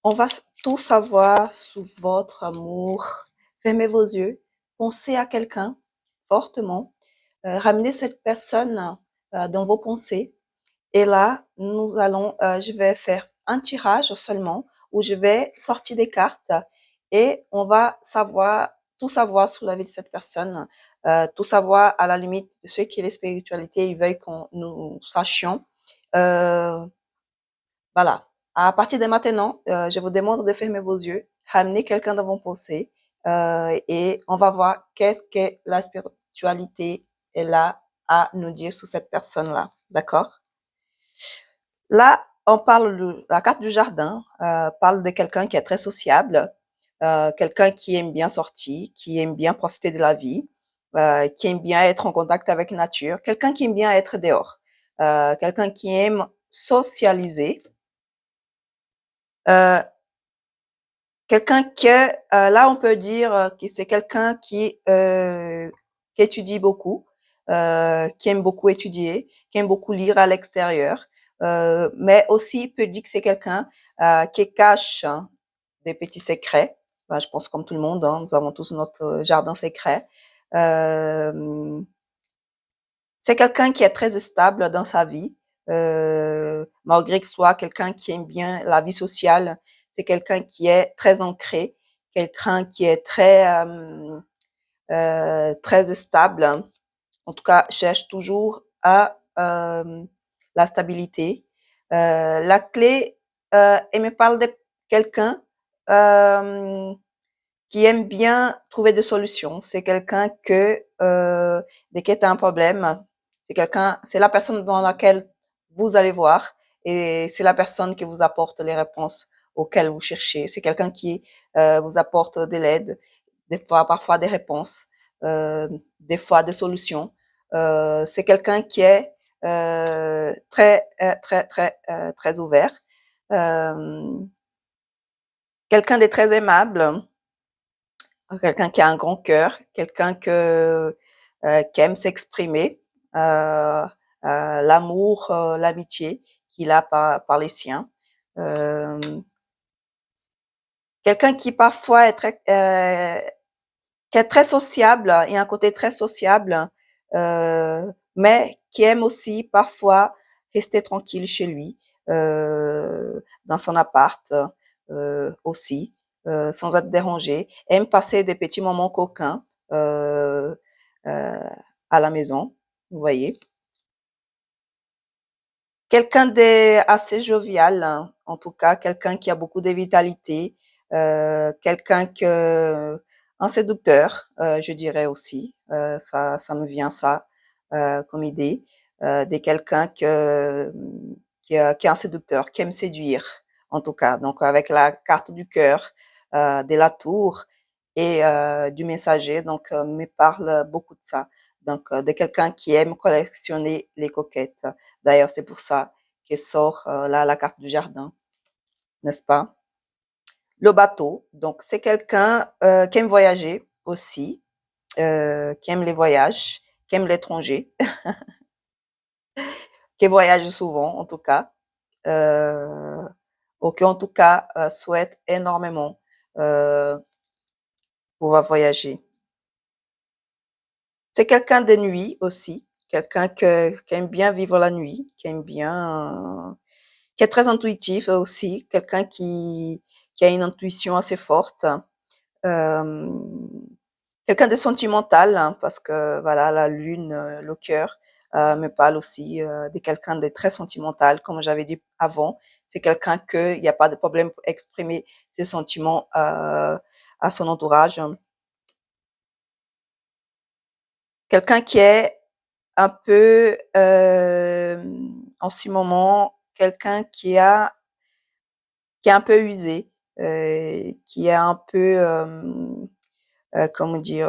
On va tout savoir sur votre amour. Fermez vos yeux, pensez à quelqu'un fortement, ramenez cette personne dans vos pensées. Et là, je vais faire un tirage seulement où je vais sortir des cartes et on va tout savoir sur la vie de cette personne, tout savoir à la limite de ce qui est la spiritualité, ils veulent qu'on nous sachions. Euh, voilà. À partir de maintenant, je vous demande de fermer vos yeux, ramener quelqu'un dans vos pensées et on va voir qu'est-ce que la spiritualité est là à nous dire sur cette personne-là. D'accord? Là, on parle de la carte du jardin, parle de quelqu'un qui est très sociable, quelqu'un qui aime bien sortir, qui aime bien profiter de la vie, qui aime bien être en contact avec la nature, quelqu'un qui aime bien être dehors, quelqu'un qui aime socialiser, euh, quelqu'un là, on peut dire que c'est quelqu'un qui étudie beaucoup, qui aime beaucoup étudier, qui aime beaucoup lire à l'extérieur, mais aussi peut dire que c'est quelqu'un qui cache des petits secrets. Ben, je pense comme tout le monde, hein, nous avons tous notre jardin secret. Euh, c'est quelqu'un qui est très stable dans sa vie, malgré que ce soit quelqu'un qui aime bien la vie sociale. C'est quelqu'un qui est très ancré, quelqu'un qui est très stable. En tout cas, cherche toujours à la stabilité. La clé, elle me parle de quelqu'un euh, qui aime bien trouver des solutions. C'est quelqu'un dès qu'il y a un problème, c'est la personne dans laquelle vous allez voir et c'est la personne qui vous apporte les réponses auxquelles vous cherchez. C'est quelqu'un qui vous apporte de l'aide, des fois, parfois des réponses, des fois des solutions. C'est quelqu'un qui est très ouvert. Euh, quelqu'un de très aimable, quelqu'un qui a un grand cœur, quelqu'un qui aime s'exprimer, euh, l'amour, l'amitié qu'il a par les siens. Euh, quelqu'un qui parfois qui est très sociable et un côté très sociable, mais qui aime aussi parfois rester tranquille chez lui, dans son appart aussi, sans être dérangé. Aime passer des petits moments coquins euh, à la maison, vous voyez. Quelqu'un d'assez jovial, hein, en tout cas, quelqu'un qui a beaucoup de vitalité, un séducteur, je dirais aussi, ça me vient ça comme idée, de quelqu'un qui est un séducteur, qui aime séduire, en tout cas. Donc avec la carte du cœur, de la tour et du messager, donc me parle beaucoup de ça. Donc de quelqu'un qui aime collectionner les coquettes. D'ailleurs, c'est pour ça que sort là la carte du jardin, n'est-ce pas? Le bateau, donc c'est quelqu'un qui aime voyager aussi, qui aime les voyages, qui aime l'étranger, qui voyage souvent en tout cas, euh, ou qui en tout cas souhaite énormément euh, pouvoir voyager. C'est quelqu'un de nuit aussi, quelqu'un qui aime bien vivre la nuit, qui est très intuitif aussi, quelqu'un qui a une intuition assez forte, euh, quelqu'un de sentimental, hein, parce que voilà, la lune, le cœur, me parle aussi de quelqu'un de très sentimental, comme j'avais dit avant. C'est quelqu'un qu'il n'y a pas de problème pour exprimer ses sentiments à son entourage. Quelqu'un qui est un peu, en ce moment, quelqu'un qui est un peu usé, qui est un peu, comment dire,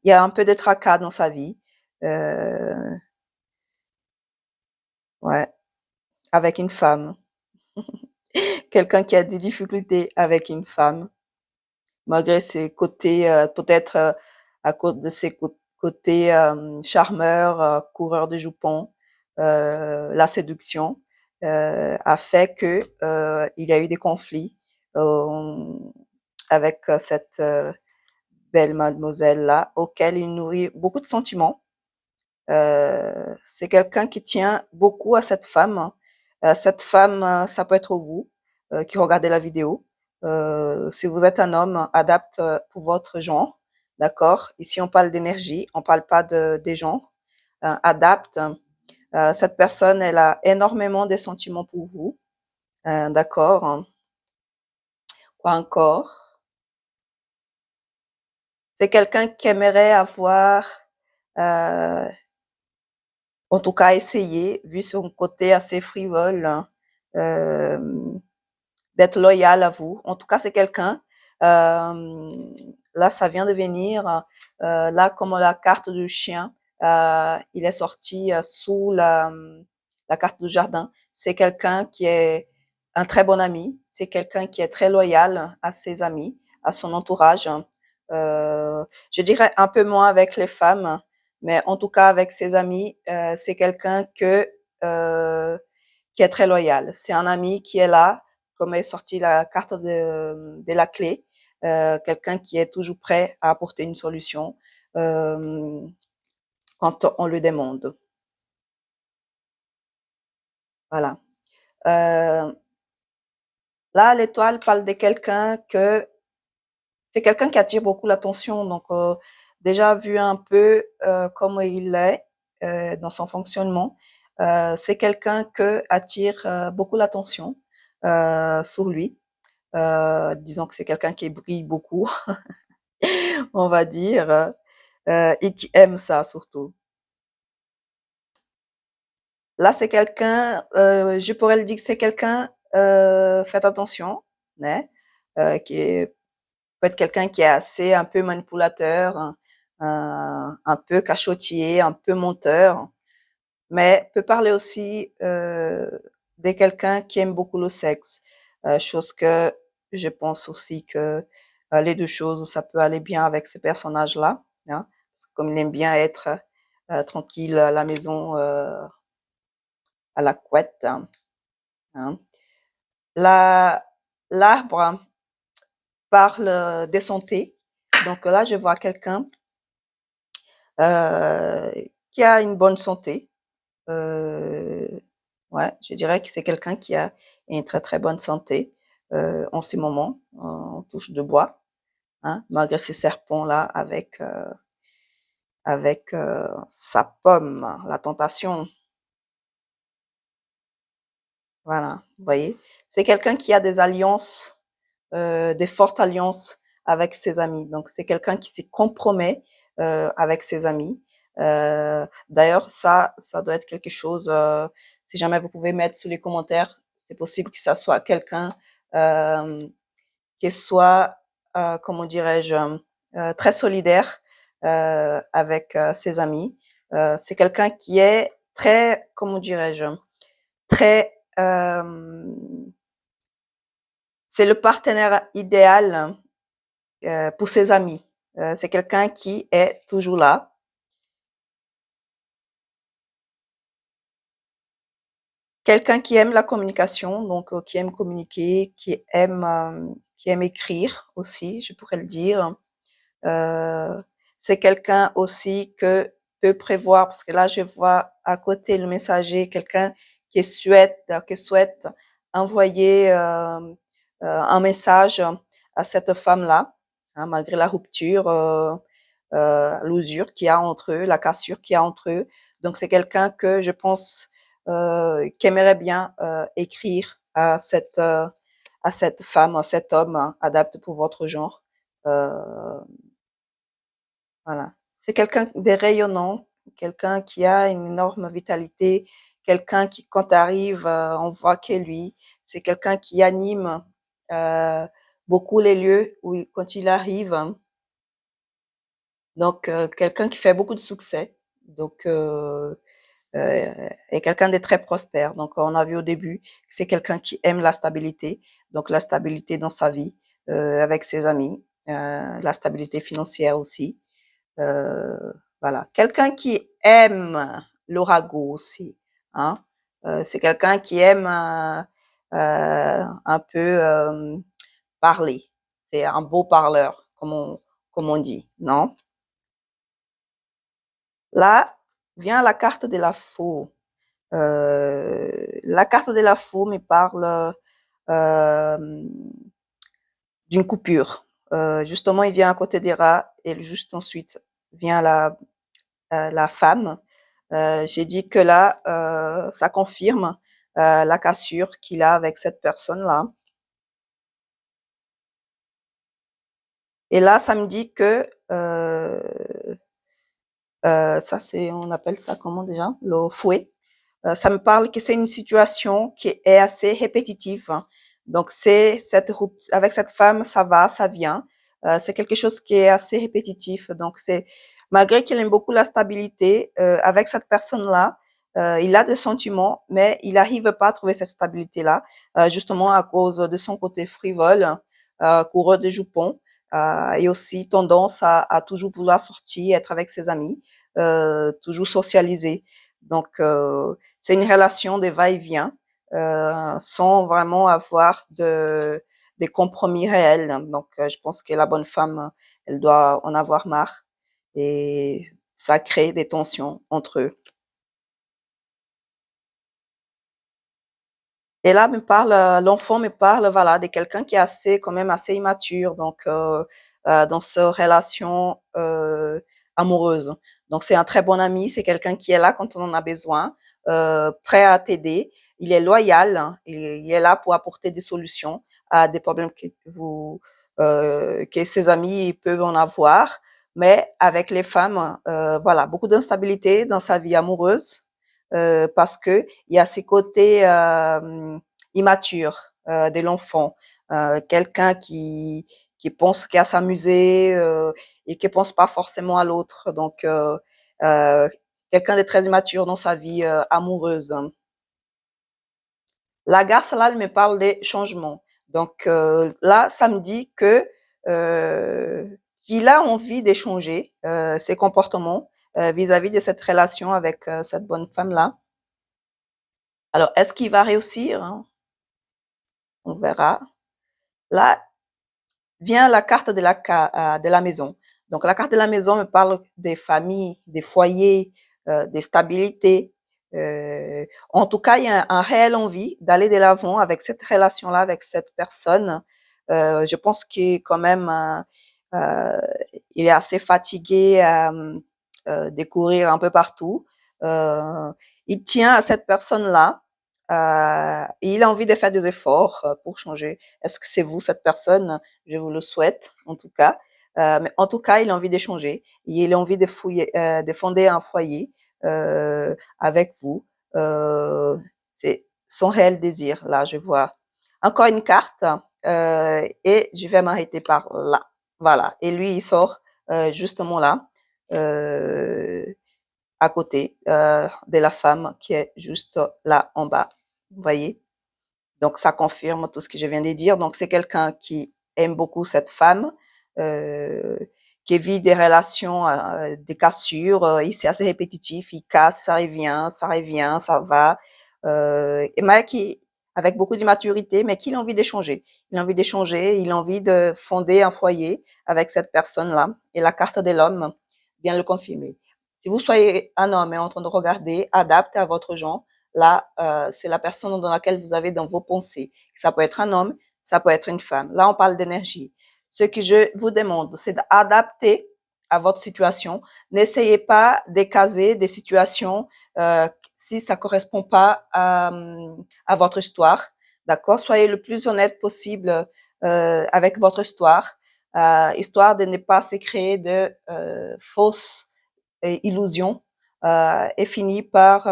il y a un peu de tracas dans sa vie, euh, ouais, avec une femme. Quelqu'un qui a des difficultés avec une femme, malgré ses côtés, peut-être à cause de ses côtés charmeur, coureur de jupons, la séduction a fait que il y a eu des conflits avec cette belle mademoiselle-là, auquel il nourrit beaucoup de sentiments. C'est quelqu'un qui tient beaucoup à cette femme. Cette femme, ça peut être vous qui regardez la vidéo. Si vous êtes un homme, adapte pour votre genre, d'accord? Ici, on parle d'énergie, on parle pas des genres. Adapte. Cette personne, elle a énormément de sentiments pour vous, d'accord? Quoi encore? C'est quelqu'un qui aimerait avoir, euh, en tout cas essayer, vu son côté assez frivole, hein, d'être loyal à vous. En tout cas, c'est quelqu'un, là, ça vient de venir, là, comme la carte du chien, il est sorti sous la carte du jardin. C'est quelqu'un qui est un très bon ami, c'est quelqu'un qui est très loyal à ses amis, à son entourage. Je dirais un peu moins avec les femmes, mais en tout cas avec ses amis, c'est quelqu'un qui est très loyal. C'est un ami qui est là, comme est sorti la carte de la clé, quelqu'un qui est toujours prêt à apporter une solution euh, quand on le demande. Voilà. Euh, Là, l'étoile parle de quelqu'un que c'est quelqu'un qui attire beaucoup l'attention. Donc, déjà vu un peu comment il est dans son fonctionnement, c'est quelqu'un que attire beaucoup l'attention sur lui. Disons que c'est quelqu'un qui brille beaucoup, on va dire, et qui aime ça surtout. Là, c'est quelqu'un, je pourrais le dire que c'est quelqu'un, faites attention, né, peut être quelqu'un qui est assez un peu manipulateur, un peu cachotier, un peu menteur, mais peut parler aussi de quelqu'un qui aime beaucoup le sexe, chose que je pense aussi que les deux choses, ça peut aller bien avec ces personnages-là, hein, parce que comme il aime bien être tranquille à la maison, à la couette, hein. La, l'arbre parle de santé, donc là je vois quelqu'un euh, qui a une bonne santé. Euh, ouais, je dirais que c'est quelqu'un qui a une très très bonne santé en ce moment. On touche de bois, hein, malgré ces serpents-là avec sa pomme, la tentation. Voilà, vous voyez. C'est quelqu'un qui a des alliances, des fortes alliances avec ses amis. Donc, c'est quelqu'un qui se compromet avec ses amis. D'ailleurs, ça doit être quelque chose, si jamais vous pouvez mettre sous les commentaires, c'est possible que ça soit quelqu'un euh, qui soit, comment dirais-je, très solidaire avec ses amis. C'est quelqu'un qui est très, comment dirais-je, très, c'est le partenaire idéal pour ses amis. C'est quelqu'un qui est toujours là. Quelqu'un qui aime la communication, donc qui aime communiquer, qui aime écrire aussi, je pourrais le dire. Euh, c'est quelqu'un aussi que peut prévoir, parce que là, je vois à côté le messager, quelqu'un qui souhaite envoyer un message à cette femme-là, hein, malgré la rupture, l'usure qu'il y a entre eux, la cassure qu'il y a entre eux. Donc, c'est quelqu'un que je pense qui aimerait bien écrire à cette femme, à cet homme hein, adapté pour votre genre. Euh, voilà. C'est quelqu'un de rayonnant, quelqu'un qui a une énorme vitalité, quelqu'un qui, quand arrive, on voit que lui. C'est quelqu'un qui anime euh, beaucoup les lieux où quand il arrive. Donc, quelqu'un qui fait beaucoup de succès. Donc, et quelqu'un de très prospère. Donc, on a vu au début que c'est quelqu'un qui aime la stabilité. Donc, la stabilité dans sa vie, avec ses amis, la stabilité financière aussi. Euh, voilà. Quelqu'un qui aime l'orago aussi. Hein. C'est quelqu'un qui aime un peu parler. C'est un beau parleur, comme on dit, non? Là, vient la carte de la faux. La carte de la faux me parle euh, d'une coupure. Justement, il vient à côté des rats et juste ensuite vient la femme. J'ai dit que là, ça confirme la cassure qu'il a avec cette personne-là. Et là, ça me dit que ça, c'est, on appelle ça comment déjà? Le fouet. Ça me parle que c'est une situation qui est assez répétitive, hein. Donc, avec cette femme, ça va, ça vient. C'est quelque chose qui est assez répétitif. Donc, malgré qu'il aime beaucoup la stabilité, avec cette personne-là, il a des sentiments, mais il n'arrive pas à trouver cette stabilité-là, justement à cause de son côté frivole, coureur de jupons, et aussi tendance à toujours vouloir sortir, être avec ses amis, toujours socialiser. Donc, c'est une relation de va-et-vient, sans vraiment avoir des compromis réels. Donc, je pense que la bonne femme, elle doit en avoir marre et ça crée des tensions entre eux. Et là, l'enfant me parle, voilà, de quelqu'un qui est quand même assez immature, donc dans sa relation amoureuse. Donc c'est un très bon ami, c'est quelqu'un qui est là quand on en a besoin, prêt à t'aider. Il est loyal, hein, il est là pour apporter des solutions à des problèmes que ses amis peuvent en avoir. Mais avec les femmes, voilà, beaucoup d'instabilité dans sa vie amoureuse parce que il y a ces côtés immatures de l'enfant, quelqu'un qui pense qu'à s'amuser et qui pense pas forcément à l'autre. Donc euh, quelqu'un de très immature dans sa vie amoureuse. La garce là, elle me parle des changements. Donc là, ça me dit que euh, qu'il a envie d'échanger ses comportements vis-à-vis de cette relation avec cette bonne femme là. Alors, est-ce qu'il va réussir, hein? On verra. Là vient la carte de la maison. Donc, la carte de la maison me parle des familles, des foyers, des stabilités. En tout cas, il y a un réel envie d'aller de l'avant avec cette relation-là, avec cette personne. Je pense qu'il quand même, euh, il est assez fatigué de courir un peu partout. Euh, il tient à cette personne-là. Et il a envie de faire des efforts pour changer. Est-ce que c'est vous, cette personne? Je vous le souhaite, en tout cas. Mais en tout cas, il a envie d'échanger. Il a envie de fonder un foyer avec vous. C'est son réel désir, là, je vois. Encore une carte et je vais m'arrêter par là. Voilà. Et lui, il sort justement là. Euh, à côté de la femme qui est juste là en bas. Vous voyez? Donc, ça confirme tout ce que je viens de dire. Donc, c'est quelqu'un qui aime beaucoup cette femme, euh, qui vit des relations, des cassures. C'est assez répétitif. Il casse, ça revient, ça va. Et mais qui, avec beaucoup d'immaturité, mais qu'il a envie d'échanger. Il a envie d'échanger, il a envie de fonder un foyer avec cette personne-là. Et la carte de l'homme vient le confirmer. Si vous soyez un homme et en train de regarder, adapte à votre genre. Là, c'est la personne dans laquelle vous avez dans vos pensées. Ça peut être un homme, ça peut être une femme. Là, on parle d'énergie. Ce que je vous demande, c'est d'adapter à votre situation. N'essayez pas de caser des situations si ça correspond pas à votre histoire. D'accord? Soyez le plus honnête possible avec votre histoire, histoire de ne pas se créer de fausses illusions et finit par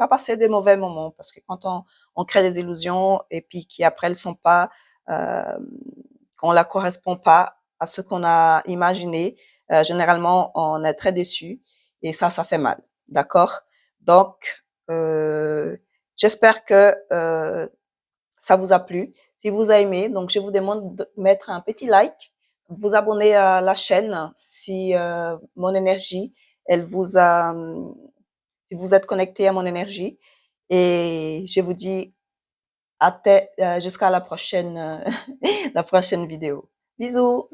passer des mauvais moments parce que quand on crée des illusions et puis qui après elles sont pas qu'on la correspond pas à ce qu'on a imaginé, généralement on est très déçu et ça fait mal, d'accord? Donc j'espère que ça vous a plu. Si vous avez aimé, donc je vous demande de mettre un petit like, vous abonner à la chaîne si mon énergie, elle vous a, si vous êtes connecté à mon énergie. Et je vous dis Jusqu'à la prochaine, la prochaine vidéo. Bisous!